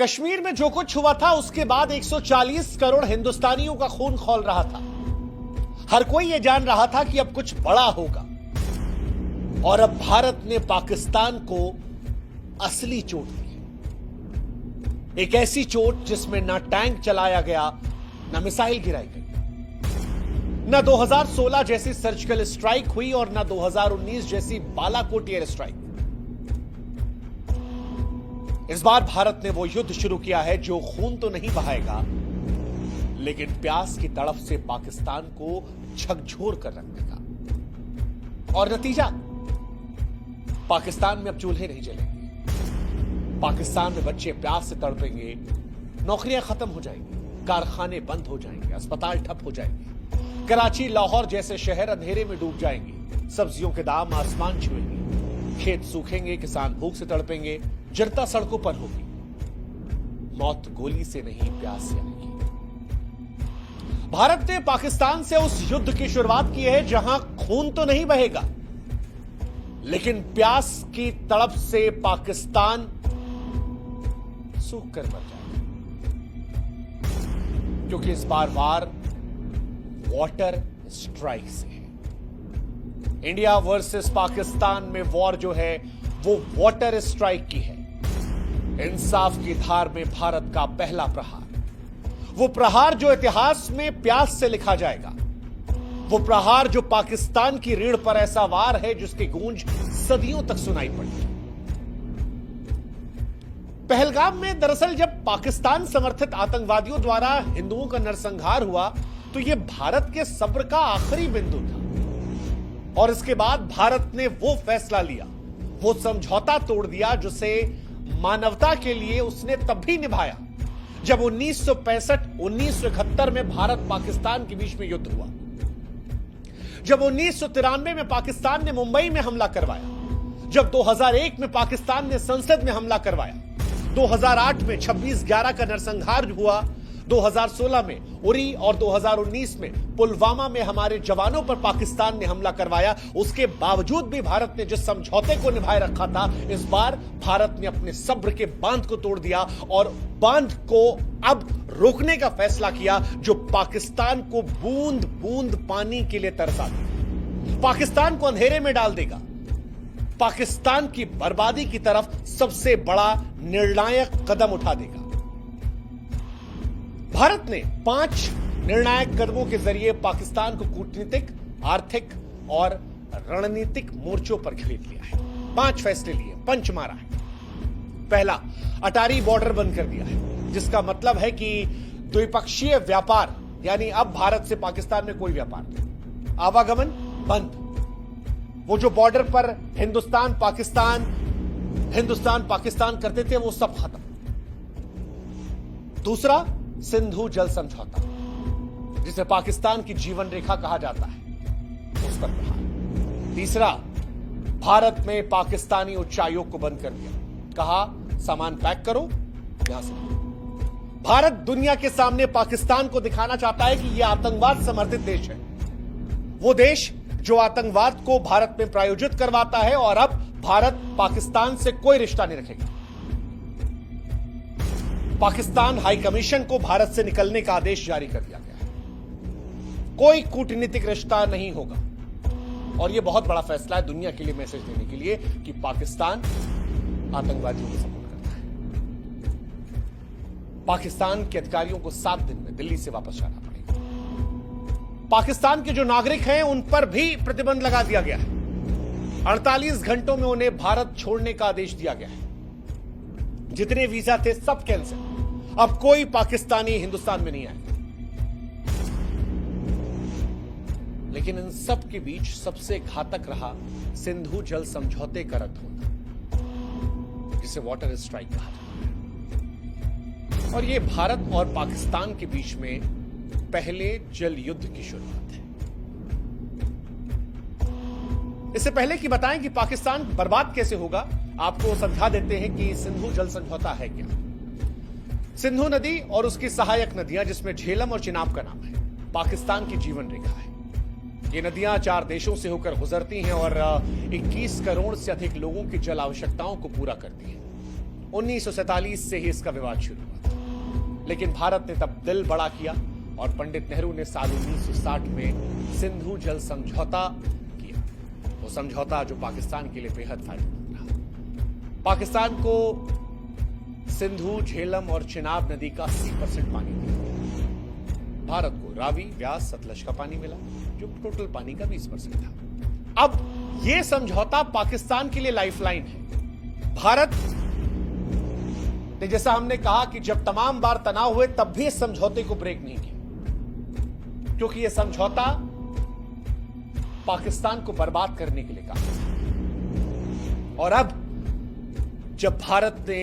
कश्मीर में जो कुछ हुआ था उसके बाद 140 करोड़ हिंदुस्तानियों का खून खौल रहा था। हर कोई यह जान रहा था कि अब कुछ बड़ा होगा और अब भारत ने पाकिस्तान को असली चोट दी है। एक ऐसी चोट जिसमें ना टैंक चलाया गया, ना मिसाइल गिराई गई, ना 2016 जैसी सर्जिकल स्ट्राइक हुई और ना 2019 जैसी बालाकोट एयर स्ट्राइक। इस बार भारत ने वो युद्ध शुरू किया है जो खून तो नहीं बहाएगा, लेकिन प्यास की तड़फ से पाकिस्तान को झकझोर कर रख देगा। और नतीजा, पाकिस्तान में अब चूल्हे नहीं जलेंगे, पाकिस्तान में बच्चे प्यास से तड़पेंगे, नौकरियां खत्म हो जाएंगी, कारखाने बंद हो जाएंगे, अस्पताल ठप हो जाएंगे, कराची लाहौर जैसे शहर अंधेरे में डूब जाएंगे, सब्जियों के दाम आसमान छुएंगे, खेत सूखेंगे, किसान भूख से तड़पेंगे, जनता सड़कों पर होगी। मौत गोली से नहीं, प्यास से आएगी। भारत ने पाकिस्तान से उस युद्ध की शुरुआत की है जहां खून तो नहीं बहेगा, लेकिन प्यास की तड़प से पाकिस्तान सूख कर मर जाएगा, क्योंकि इस बार वार वाटर स्ट्राइक से है। इंडिया वर्सेस पाकिस्तान में वॉर जो है वो वाटर स्ट्राइक की है। इंसाफ की धार में भारत का पहला प्रहार, वो प्रहार जो इतिहास में प्यास से लिखा जाएगा, वो प्रहार जो पाकिस्तान की रीढ़ पर ऐसा वार है जिसकी गूंज सदियों तक सुनाई पड़ी। पहलगाम में दरअसल जब पाकिस्तान समर्थित आतंकवादियों द्वारा हिंदुओं का नरसंहार हुआ तो यह भारत के सब्र का आखिरी बिंदु था। और इसके बाद भारत ने वो फैसला लिया, वो समझौता तोड़ दिया जिसे मानवता के लिए उसने तब भी निभाया जब 1965-1971 में भारत पाकिस्तान के बीच में युद्ध हुआ, जब 1993 में पाकिस्तान ने मुंबई में हमला करवाया, जब 2001 में पाकिस्तान ने संसद में हमला करवाया, 2008 में 26/11 का नरसंहार हुआ, 2016 में उरी और 2019 में पुलवामा में हमारे जवानों पर पाकिस्तान ने हमला करवाया। उसके बावजूद भी भारत ने जिस समझौते को निभाए रखा था, इस बार भारत ने अपने सब्र के बांध को तोड़ दिया और बांध को अब रोकने का फैसला किया जो पाकिस्तान को बूंद बूंद पानी के लिए तरसा देगा, पाकिस्तान को अंधेरे में डाल देगा, पाकिस्तान की बर्बादी की तरफ सबसे बड़ा निर्णायक कदम उठा देगा। भारत ने 5 निर्णायक कदमों के जरिए पाकिस्तान को कूटनीतिक, आर्थिक और रणनीतिक मोर्चों पर खरीद लिया है। 5 फैसले लिए, पंच मारा है। पहला, अटारी बॉर्डर बंद कर दिया है, जिसका मतलब है कि द्विपक्षीय व्यापार, यानी अब भारत से पाकिस्तान में कोई व्यापार नहीं, आवागमन बंद। वो जो बॉर्डर पर हिंदुस्तान पाकिस्तान करते थे वो सब खत्म। दूसरा, सिंधु जल समझौता, जिसे पाकिस्तान की जीवन रेखा कहा जाता है, उस पर प्रहार। तीसरा, भारत में पाकिस्तानी उच्चायोग को बंद कर दिया, कहा सामान पैक करो यहां से। भारत दुनिया के सामने पाकिस्तान को दिखाना चाहता है कि यह आतंकवाद समर्थित देश है, वो देश जो आतंकवाद को भारत में प्रायोजित करवाता है, और अब भारत पाकिस्तान से कोई रिश्ता नहीं रखेगा। पाकिस्तान हाई कमीशन को भारत से निकलने का आदेश जारी कर दिया गया है, कोई कूटनीतिक रिश्ता नहीं होगा। और यह बहुत बड़ा फैसला है दुनिया के लिए मैसेज देने के लिए कि पाकिस्तान आतंकवादियों को सपोर्ट करता है। पाकिस्तान के अधिकारियों को 7 दिन में दिल्ली से वापस जाना पड़ेगा। पाकिस्तान के जो नागरिक हैं उन पर भी प्रतिबंध लगा दिया गया है। 48 घंटों में उन्हें भारत छोड़ने का आदेश दिया गया है। जितने वीजा थे सब कैंसिल, अब कोई पाकिस्तानी हिंदुस्तान में नहीं आएगा। लेकिन इन सब के बीच सबसे घातक रहा सिंधु जल समझौते का रद्द होना, जिसे वाटर स्ट्राइक कहा जाता है। और यह भारत और पाकिस्तान के बीच में पहले जल युद्ध की शुरुआत है। इससे पहले कि बताएं कि पाकिस्तान बर्बाद कैसे होगा, आपको समझा देते हैं कि सिंधु जल समझौता है क्या। सिंधु नदी और उसकी सहायक नदियां, जिसमें झेलम और चिनाब का नाम है, पाकिस्तान की जीवन रेखा है। ये नदियां 4 देशों से होकर गुजरती हैं और 21 करोड़ से अधिक लोगों की जल आवश्यकताओं को पूरा करती हैं। 1947 से ही इसका विवाद शुरू हुआ था, लेकिन भारत ने तब दिल बड़ा किया और पंडित नेहरू ने साल 1960 में सिंधु जल समझौता किया। वो समझौता जो पाकिस्तान के लिए बेहद फायदेमंद रहा। पाकिस्तान को सिंधु, झेलम और चिनाब नदी का 80% पानी मिला। भारत को रावी, व्यास, सतलज का पानी मिला, जो टोटल पानी का 20% था। अब यह समझौता पाकिस्तान के लिए लाइफलाइन है। भारत ने, जैसा हमने कहा कि जब तमाम बार तनाव हुए तब भी इस समझौते को ब्रेक नहीं किया, क्योंकि यह समझौता पाकिस्तान को बर्बाद करने के लिए कहा। और अब जब भारत ने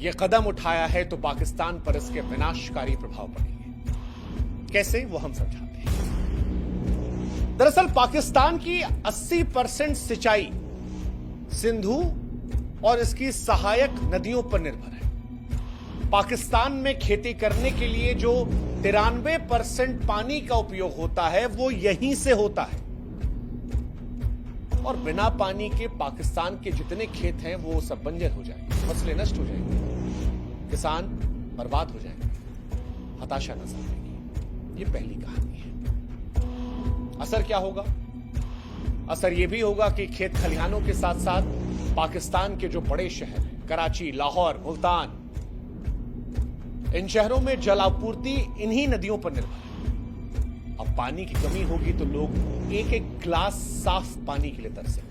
यह कदम उठाया है तो पाकिस्तान पर इसके विनाशकारी प्रभाव पड़ेंगे। कैसे, वो हम समझाते हैं। दरअसल पाकिस्तान की 80% सिंचाई सिंधु और इसकी सहायक नदियों पर निर्भर है। पाकिस्तान में खेती करने के लिए जो 93% पानी का उपयोग होता है वो यहीं से होता है। और बिना पानी के पाकिस्तान के जितने खेत हैं वो सब बंजर हो जाएंगे, फसलें नष्ट हो जाएंगी, किसान बर्बाद हो जाएंगे, हताशा नजर आएगी। ये पहली कहानी है। असर क्या होगा? असर यह भी होगा कि खेत खलिहानों के साथ साथ पाकिस्तान के जो बड़े शहर हैं, कराची, लाहौर, मुल्तान, इन शहरों में जल आपूर्ति इन्हीं नदियों पर निर्भर है। अब पानी की कमी होगी तो लोग एक एक गिलास साफ पानी के लिए तरसेंगे।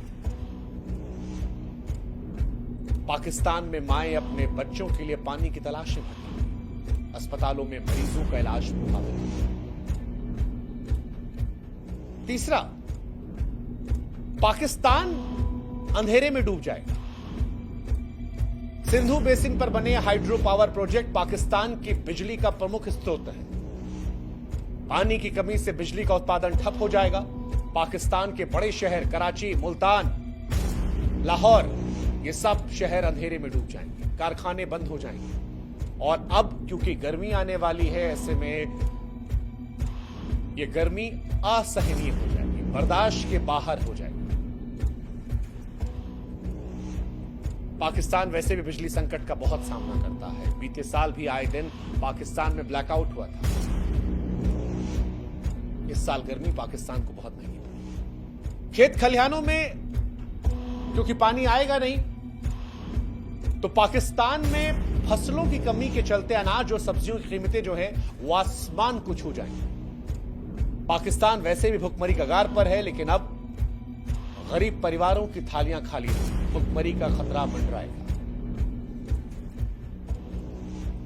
पाकिस्तान में माएं अपने बच्चों के लिए पानी की तलाश में भटकेंगी। अस्पतालों में मरीजों का इलाज प्रभावित होगा। तीसरा, पाकिस्तान अंधेरे में डूब जाएगा। सिंधु बेसिन पर बने हाइड्रो पावर प्रोजेक्ट पाकिस्तान की बिजली का प्रमुख स्रोत है। पानी की कमी से बिजली का उत्पादन ठप हो जाएगा। पाकिस्तान के बड़े शहर कराची, मुल्तान, लाहौर, ये सब शहर अंधेरे में डूब जाएंगे, कारखाने बंद हो जाएंगे। और अब क्योंकि गर्मी आने वाली है, ऐसे में ये गर्मी असहनीय हो जाएगी, बर्दाश्त के बाहर हो जाएगी। पाकिस्तान वैसे भी बिजली संकट का बहुत सामना करता है। बीते साल भी आए दिन पाकिस्तान में ब्लैकआउट हुआ था। इस साल गर्मी पाकिस्तान को बहुत महंगी पड़ी। खेत खलिहानों में क्योंकि पानी आएगा नहीं, तो पाकिस्तान में फसलों की कमी के चलते अनाज और सब्जियों की कीमतें जो है वो आसमान को छू जाएंगी। पाकिस्तान वैसे भी भुखमरी कगार पर है, लेकिन अब गरीब परिवारों की थालियां खाली हैं, भुखमरी का खतरा मंडराएगा।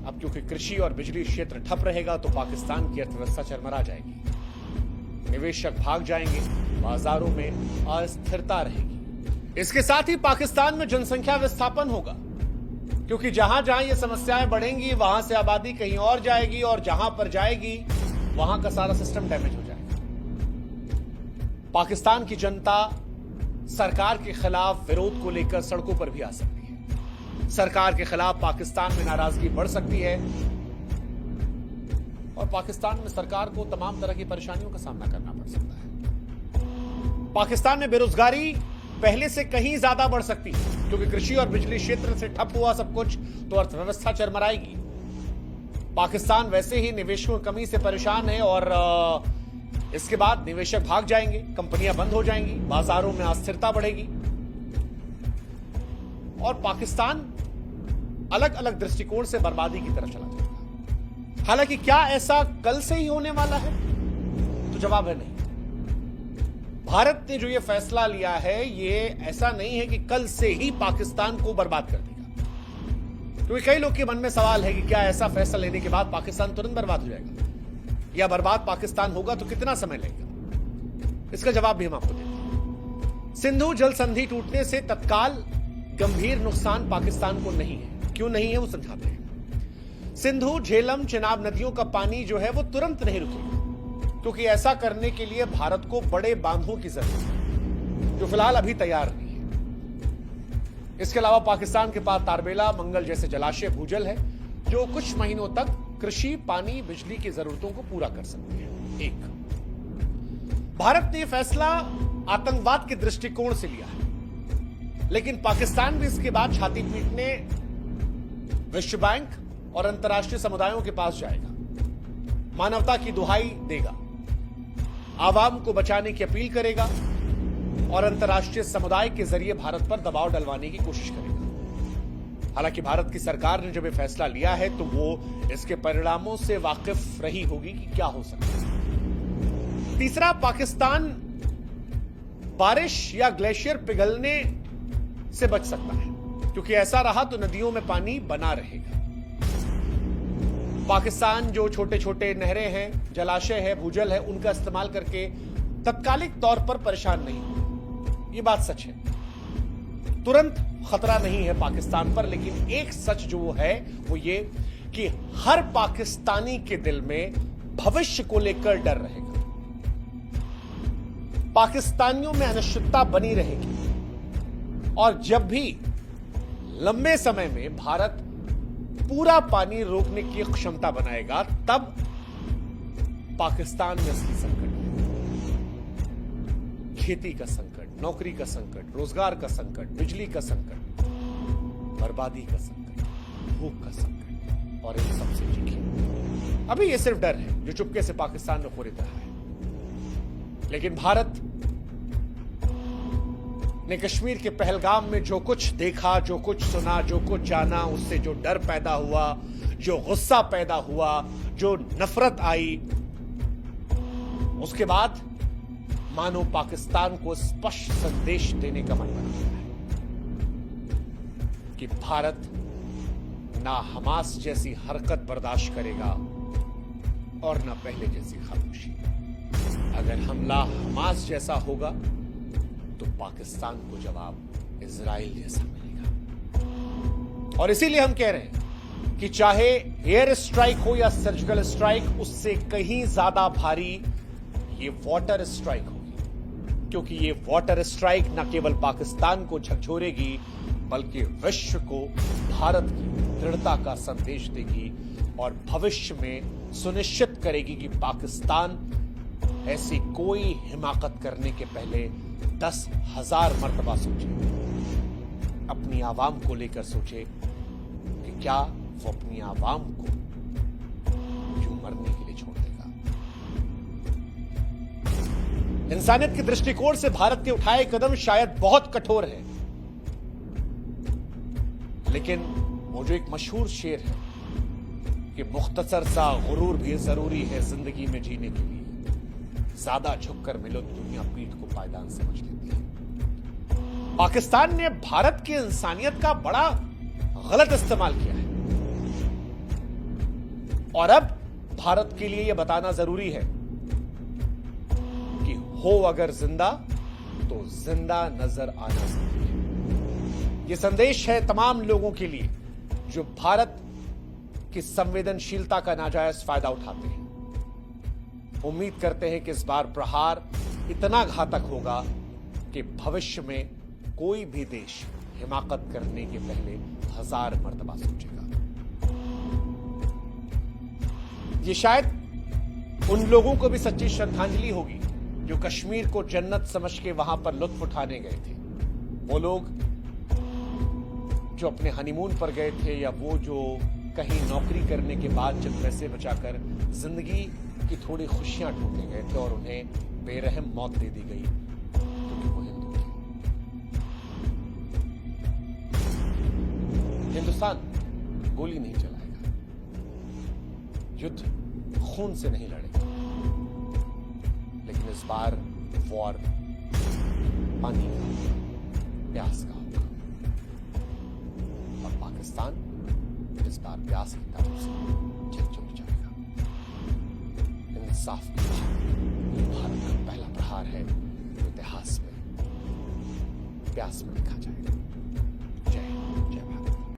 अब क्योंकि कृषि और बिजली क्षेत्र ठप रहेगा तो पाकिस्तान की अर्थव्यवस्था चरमरा जाएगी, निवेशक भाग जाएंगे, बाजारों में अस्थिरता रहेगी। इसके साथ ही पाकिस्तान में जनसंख्या विस्थापन होगा, क्योंकि जहां जहां ये समस्याएं बढ़ेंगी वहां से आबादी कहीं और जाएगी, और जहां पर जाएगी वहां का सारा सिस्टम डैमेज हो जाएगा। पाकिस्तान की जनता सरकार के खिलाफ विरोध को लेकर सड़कों पर भी आ सकती है। सरकार के खिलाफ पाकिस्तान में नाराजगी बढ़ सकती है और पाकिस्तान में सरकार को तमाम तरह की परेशानियों का सामना करना पड़ सकता है। पाकिस्तान में बेरोजगारी पहले से कहीं ज्यादा बढ़ सकती है, क्योंकि कृषि और बिजली क्षेत्र से ठप हुआ सब कुछ तो अर्थव्यवस्था चरमराएगी। पाकिस्तान वैसे ही निवेशकों की कमी से परेशान है और इसके बाद निवेशक भाग जाएंगे, कंपनियां बंद हो जाएंगी, बाजारों में अस्थिरता बढ़ेगी और पाकिस्तान अलग अलग दृष्टिकोण से बर्बादी की तरफ चला जाएगा। हालांकि क्या ऐसा कल से ही होने वाला है? तो जवाब है नहीं। भारत ने जो यह फैसला लिया है, यह ऐसा नहीं है कि कल से ही पाकिस्तान को बर्बाद कर देगा। क्योंकि कई लोग के मन में सवाल है कि क्या ऐसा फैसला लेने के बाद पाकिस्तान तुरंत बर्बाद हो जाएगा, या बर्बाद पाकिस्तान होगा तो कितना समय लगेगा? इसका जवाब भी हम आपको देते हैं। सिंधु जल संधि टूटने से तत्काल गंभीर नुकसान पाकिस्तान को नहीं है। क्यों नहीं है वो समझाते हैं। सिंधु, झेलम, चिनाब नदियों का पानी जो है वो तुरंत नहीं रुकेगा, क्योंकि ऐसा करने के लिए भारत को बड़े बांधों की जरूरत है, जो फिलहाल अभी तैयार नहीं है। इसके अलावा पाकिस्तान के पास तारबेला, मंगल जैसे जलाशय भूजल है, जो कुछ महीनों तक कृषि, पानी, बिजली की जरूरतों को पूरा कर सकते हैं। एक, भारत ने फैसला आतंकवाद के दृष्टिकोण से लिया है, लेकिन पाकिस्तान भी इसके बाद छाती पीटने विश्व बैंक और अंतर्राष्ट्रीय समुदायों के पास जाएगा, मानवता की दुहाई देगा, आवाम को बचाने की अपील करेगा और अंतर्राष्ट्रीय समुदाय के जरिए भारत पर दबाव डलवाने की कोशिश करेगा। हालांकि भारत की सरकार ने जब यह फैसला लिया है तो वो इसके परिणामों से वाकिफ रही होगी कि क्या हो सकता है। तीसरा, पाकिस्तान बारिश या ग्लेशियर पिघलने से बच सकता है, क्योंकि ऐसा रहा तो नदियों में पानी बना रहेगा। पाकिस्तान जो छोटे छोटे नहरें हैं, जलाशय है, भूजल है, उनका इस्तेमाल करके तत्कालिक तौर पर परेशान नहीं हो, ये बात सच है। तुरंत खतरा नहीं है पाकिस्तान पर, लेकिन एक सच जो है वो ये कि हर पाकिस्तानी के दिल में भविष्य को लेकर डर रहेगा। पाकिस्तानियों में अनिश्चितता बनी रहेगी और जब भी लंबे समय में भारत पूरा पानी रोकने की क्षमता बनाएगा, तब पाकिस्तान में असली संकट है। खेती का संकट, नौकरी का संकट, रोजगार का संकट, बिजली का संकट, बर्बादी का संकट, भूख का संकट और इन सबसे चीखें। अभी यह सिर्फ डर है जो चुपके से पाकिस्तान में खरीद रहा है, लेकिन भारत ने कश्मीर के पहलगाम में जो कुछ देखा, जो कुछ सुना, जो कुछ जाना, उससे जो डर पैदा हुआ, जो गुस्सा पैदा हुआ, जो नफरत आई, उसके बाद मानो पाकिस्तान को स्पष्ट संदेश देने का मन बना है कि भारत ना हमास जैसी हरकत बर्दाश्त करेगा और ना पहले जैसी खामोशी। अगर हमला हमास जैसा होगा तो पाकिस्तान को जवाब इजराइल जैसा मिलेगा। और इसीलिए हम कह रहे हैं कि चाहे एयर स्ट्राइक हो या सर्जिकल स्ट्राइक, उससे कहीं ज्यादा भारी ये वाटर स्ट्राइक होगी, क्योंकि ये वाटर स्ट्राइक न केवल पाकिस्तान को झकझोरेगी बल्कि विश्व को भारत की दृढ़ता का संदेश देगी और भविष्य में सुनिश्चित करेगी कि पाकिस्तान ऐसी कोई हिमाकत करने के पहले 10,000 मर्तबा सोचे, अपनी आवाम को लेकर सोचे कि क्या वो अपनी आवाम को यूं मरने के लिए छोड़ देगा। इंसानियत के दृष्टिकोण से भारत के उठाए कदम शायद बहुत कठोर है, लेकिन वो जो एक मशहूर शेर है कि मुख्तसर सा गुरूर भी जरूरी है जिंदगी में जीने के लिए, ज्यादा झुककर मिलो तो दुनिया पीठ को पायदान समझ लेती है। पाकिस्तान ने भारत की इंसानियत का बड़ा गलत इस्तेमाल किया है और अब भारत के लिए यह बताना जरूरी है कि हो अगर जिंदा तो जिंदा नजर आना जरूरी है। यह संदेश है तमाम लोगों के लिए जो भारत की संवेदनशीलता का नाजायज फायदा उठाते हैं। उम्मीद करते हैं कि इस बार प्रहार इतना घातक होगा कि भविष्य में कोई भी देश हिमाकत करने के पहले 1000 मर्तबा सोचेगा। ये शायद उन लोगों को भी सच्ची श्रद्धांजलि होगी जो कश्मीर को जन्नत समझ के वहां पर लुत्फ उठाने गए थे। वो लोग जो अपने हनीमून पर गए थे या वो जो कहीं नौकरी करने के बाद जब पैसे बचाकर जिंदगी की थोड़ी खुशियां ढूंढने गए थे और उन्हें बेरहम मौत दे दी गई क्योंकि वो हिंदू थे। हिंदुस्तान गोली नहीं चलाएगा, युद्ध खून से नहीं लड़ेगा, लेकिन इस बार वॉर पानी का होगा, प्यास का होगा और पाकिस्तान इस बार प्यास की तरफ से झकझोर जाएगा। इंसाफ की भारत का पहला प्रहार है जो इतिहास में प्यास में लिखा जाएगा।